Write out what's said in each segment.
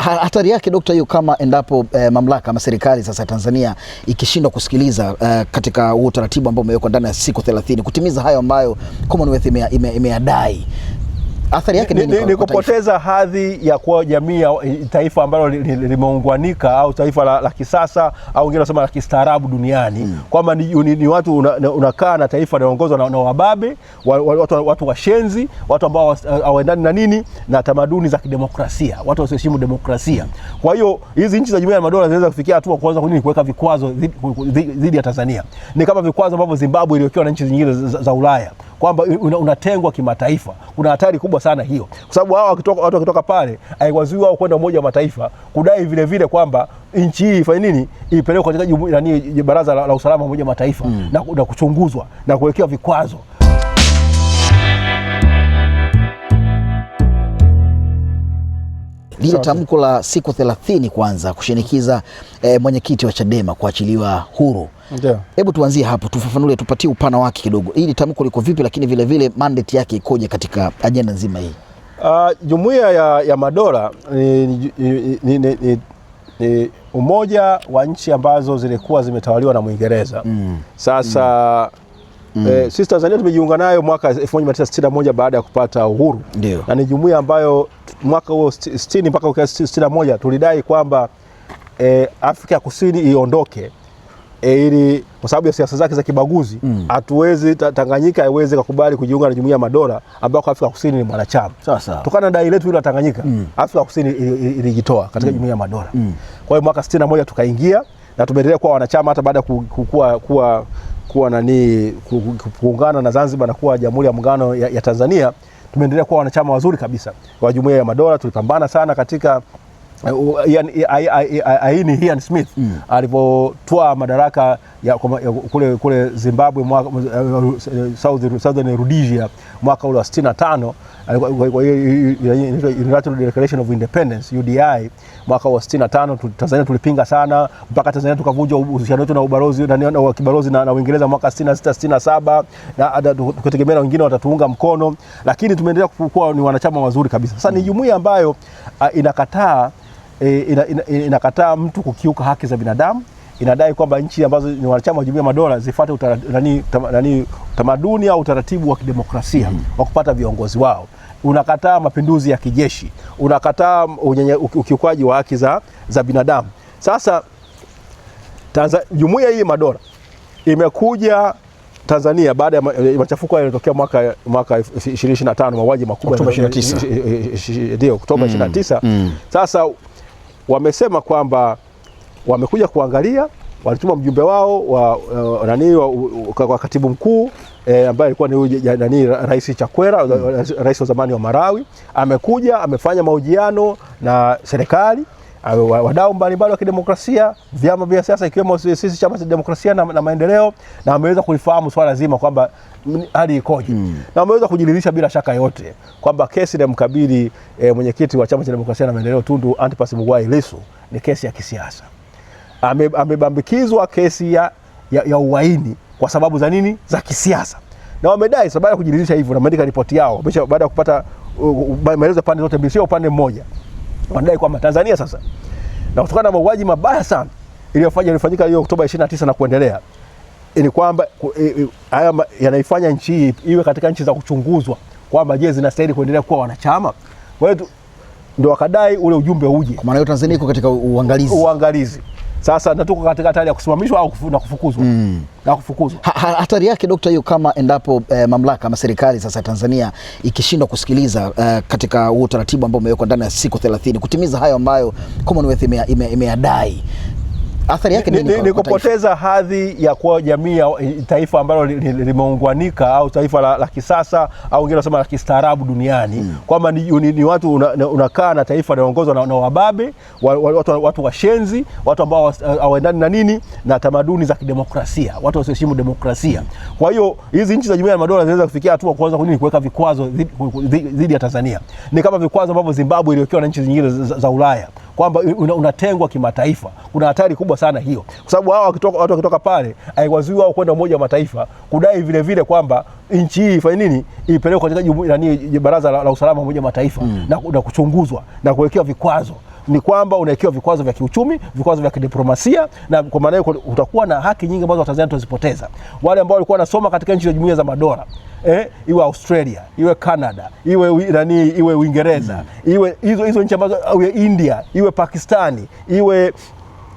Hatari yake Dr. hiyo kama endapo mamlaka ama serikali sasa Tanzania ikishindwa kusikiliza katika huo utaratibu ambao umewekwa ndani ya siku 30 kutimiza hayo ambayo Commonwealth imeyadai, athari yake ni kupoteza hadhi ya kuwa jamii ya taifa ambalo limeungwanika au taifa la kisasa au wengine wanasema la kistaarabu duniani. Kwamba ni watu unakaa na taifa linaloongozwa na wababe, watu washenzi, watu ambao hawaendani na nini na tamaduni za kidemokrasia, watu wasioheshimu demokrasia. Kwa hiyo hizi nchi za Jumuiya ya Madola zinaweza kufikia hatua kuanza kuweka vikwazo dhidi ya Tanzania. Ni kama vikwazo ambavyo Zimbabwe iliwekewa na nchi zingine za Ulaya, kwamba unatengwa kimataifa. Kuna hatari kubwa sana hiyo, kwa sababu watu wakitoka pale haiwazuii wao kwenda Umoja wa Mataifa kudai vile vile kwamba nchi hii ifanye nini, ipelekwe katika Baraza la Usalama wa Umoja wa Mataifa na kuchunguzwa na kuwekewa vikwazo. Lile tamko la siku 30 kwanza kushinikiza mwenyekiti wa Chadema kuachiliwa huru. Ndio. Hebu tuanzie hapo, tufafanulie, tupatie upana wake kidogo. Hili tamko liko vipi, lakini vile vile mandate yake ikoje katika ajenda nzima hii? Jumuiya ya Madola ni umoja wa nchi ambazo zilikuwa zimetawaliwa na Mwingereza. Sasa sisi Tanzania tumejiunga nayo mwaka 1961 baada ya kupata uhuru. Ndio. Na ni jumuiya ambayo mwaka huo 60 mpaka 61 tulidai kwamba Afrika ya Kusini iondoke ili kwa sababu ya siasa zake za kibaguzi hatuwezi Tanganyika iweze kukubali kujiunga na Jumuiya ya Madola ambako Afrika Kusini ni mwanachama. Sasa tukana na dai letu ile Tanganyika, Afrika Kusini ilijitoa katika Jumuiya ya Madola. Kwa hiyo mwaka 61 tukaingia na tumeendelea kuwa wanachama hata baada ya kuungana na Zanzibar na kuwa Jamhuri ya Muungano ya Tanzania. Tumeendelea kuwa wanachama wazuri kabisa wa Jumuiya ya Madola. Tulipambana sana katika Ian Smith alipotoa madaraka ya kule Zimbabwe Southern Rhodesia mwaka ule wa 65, Unilateral Declaration of Independence UDI mwaka wa 65. Tanzania tulipinga sana mpaka Tanzania tukavunja uhusiano wetu na ubalozi na kibalozi na Uingereza mwaka 66 67, na tukategemea wengine watatuunga mkono, lakini tumeendelea kuwa ni wanachama wazuri kabisa. Sasa ni jumuiya ambayo inakataa mtu kukiuka haki za binadamu. Inadai kwamba nchi ambazo ni wanachama wa Jumuiya ya Madola zifuate tamaduni au utaratibu wa kidemokrasia wa kupata viongozi wao. Unakataa mapinduzi ya kijeshi, unakataa ukiukaji wa haki za binadamu. Sasa Jumuiya hii ya Madola imekuja Tanzania baada ya machafuko yaliyotokea mwaka 2025, mauaji makubwa Oktoba 29. Ndio, Oktoba 29. Sasa wamesema kwamba wamekuja kuangalia, walituma mjumbe wao kwa katibu mkuu ambaye alikuwa ni Rais Chakwera, rais wa zamani wa Malawi. Amekuja amefanya mahojiano na serikali, wadau mbalimbali wa kidemokrasia, vyama vya siasa ikiwemo sisi Chama cha Demokrasia na Maendeleo, na ameweza kulifahamu swala zima kwamba hali ikoje. Na ameweza kujiridhisha bila shaka yote kwamba kesi inayomkabili mwenyekiti wa Chama cha Demokrasia na Maendeleo Tundu Antipas Mughwai Lissu ni kesi ya kisiasa. Amebambikizwa kesi ya uhaini kwa sababu za nini? Za kisiasa. Na wamedai sababu ya kujiridhisha hivyo, na wameandika ripoti yao baada ya kupata maelezo pande zote, sio upande mmoja. Wanadai kwamba Tanzania sasa, na kutokana na mauaji mabaya sana iliyofanyika hiyo Oktoba 29 na kuendelea, ni kwamba haya yanaifanya nchi hii iwe katika nchi za kuchunguzwa kwamba je, zinastahili kuendelea kuwa wanachama. Kwa hiyo ndio wakadai ule ujumbe uje. Kwa maana hiyo Tanzania iko katika uangalizi. Sasa natuko katika hatari ya kusimamishwa au kufukuzwa. Na kufukuzwa. Hatari yake Dr. hiyo kama endapo mamlaka ama serikali sasa Tanzania ikishindwa kusikiliza katika huo utaratibu ambao umewekwa ndani ya siku 30 kutimiza hayo ambayo Commonwealth imeyadai, athari yake ni kupoteza hadhi ya kuwa jamii ya taifa ambalo limeungwanika au taifa la kisasa au wengine wanasema la kistaarabu duniani. Kwamba ni watu unakaa na taifa linaloongozwa na wababe, watu washenzi, watu ambao hawaendani na nini na tamaduni za kidemokrasia, watu wasioheshimu demokrasia. Kwa hiyo hizi nchi za Jumuiya ya Madola zinaweza kufikia hatua kuanza kuweka vikwazo dhidi ya Tanzania. Ni kama vikwazo ambavyo Zimbabwe iliwekewa na nchi zingine za Ulaya, kwamba unatengwa kimataifa. Kuna hatari kubwa sana hiyo, kwa sababu watu wakitoka pale haiwazuii wao kwenda Umoja wa Mataifa kudai vile vile kwamba nchi hii ifanye nini, ipelekwe katika Baraza la Usalama wa Umoja wa Mataifa na kuchunguzwa na kuwekewa vikwazo. ni kwamba unawekewa vikwazo vya kiuchumi, vikwazo vya kidiplomasia, na kwa maana hiyo utakuwa na haki nyingi ambazo Watanzania tutazipoteza. Wale ambao walikuwa wanasoma katika nchi za Jumuiya za Madola, iwe Australia, iwe Canada, iwe Uingereza, iwe hizo nchi ambazo, iwe India, iwe Pakistani, iwe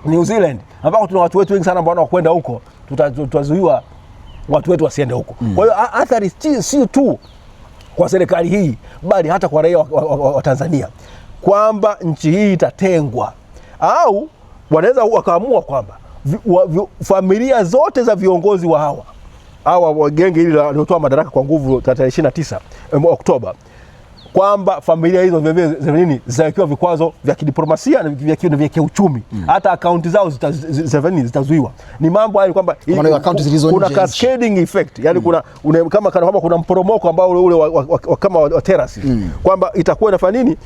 New Zealand, ambao tuna watu wetu wengi sana ambao wanakwenda huko, tutazuiwa watu wetu wasiende huko. Kwa hiyo athari si tu kwa serikali hii, bali hata kwa raia wa Tanzania, kwamba nchi hii itatengwa, au wanaweza wakaamua kwamba familia zote za viongozi wa hawa genge hili waliotoa madaraka kwa nguvu tarehe 29 Oktoba, kwamba familia hizo vile zitawekewa vikwazo vya kidiplomasia na vya kiuchumi. Hata akaunti zao zitazuiwa. Ni mambo hayo kwamba kuna cascading effect, yani kama kuna mporomoko ambao ule kama wa terrace, kwamba itakuwa inafanya nini,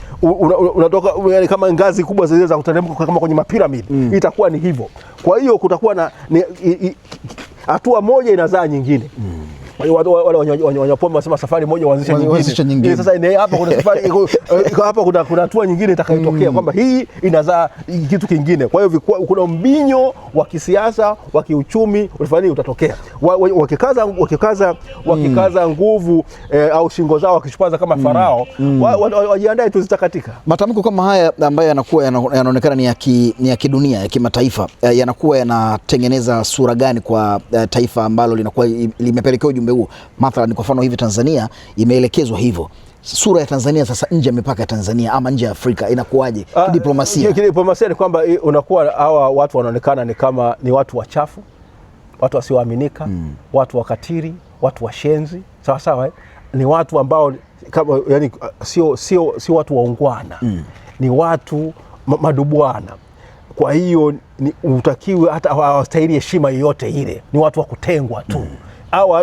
unatoka kama ngazi kubwa zile za kuteremka kama kwenye mapiramidi, itakuwa ni hivyo. Kwa hiyo kutakuwa na hatua moja inazaa nyingine. Wale wanyapombe wanasema safari moja waanzisha nyingine. Sasa hapa kuna safari hapa kuna hatua nyingine itakayotokea, kwamba hii inazaa kitu kingine. Kwa hiyo kuna mbinyo wa kisiasa, wa kiuchumi utatokea. Wakikaza nguvu au shingo zao wakishupaza kama farao, wajiandae tu zitakatika. Matamko kama haya ambayo yanakuwa yanaonekana ni ya kidunia, ya kimataifa, yanakuwa yanatengeneza sura gani kwa taifa ambalo linakuwa limepelekea ujumbe huu? Mathalan, kwa mfano hivi Tanzania imeelekezwa hivyo. Sura ya Tanzania sasa nje ya mipaka ya Tanzania ama nje ya Afrika inakuwaje diplomasia? Diplomasia ni kwamba unakuwa hawa watu wanaonekana ni kama ni watu wachafu, watu wasioaminika, watu wakatiri, watu washenzi, sawa sawa, ni watu ambao kama yani sio watu waungwana, ni watu madubwana. Kwa hiyo utakiwe hata hawastahili heshima yoyote ile, ni watu wa kutengwa tu.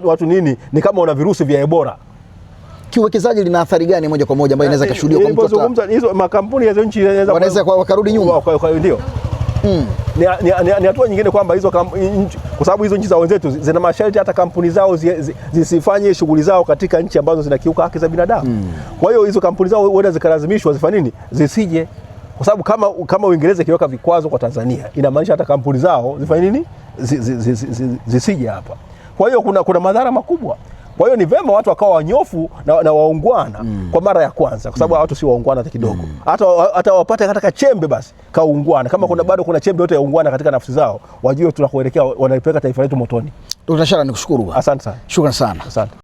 Watu nini, ni kama una virusi vya Ebola. Kiuwekezaji lina athari gani moja kwa moja ambayo inaweza kushuhudiwa kwa mtu hata hizo makampuni ya nchi wanaweza wakarudi nyuma? Kwa hiyo ndio ni hatua nyingine, kwamba hizo kwa sababu hizo nchi za wenzetu zina masharti, hata kampuni zao zisifanye shughuli zao katika nchi ambazo zinakiuka haki za binadamu. Kwa hiyo hizo kampuni zao huenda zikalazimishwa zifanye nini, zisije, kwa sababu kama Uingereza ikiweka vikwazo kwa Tanzania, inamaanisha hata kampuni zao zifanye nini, zisije hapa. Kwa hiyo kuna madhara makubwa. Kwa hiyo ni vema watu wakawa wanyofu na waungwana kwa mara ya kwanza, kwa sababu watu si waungwana hata kidogo. Hata wapate hata chembe basi kaungwana, kama bado kuna chembe yote ya ungwana katika nafsi zao, wajue tunakoelekea wanalipeleka taifa letu motoni. Dr. Shalla, nikushukuru. Asante sana. Shukrani sana. Asante.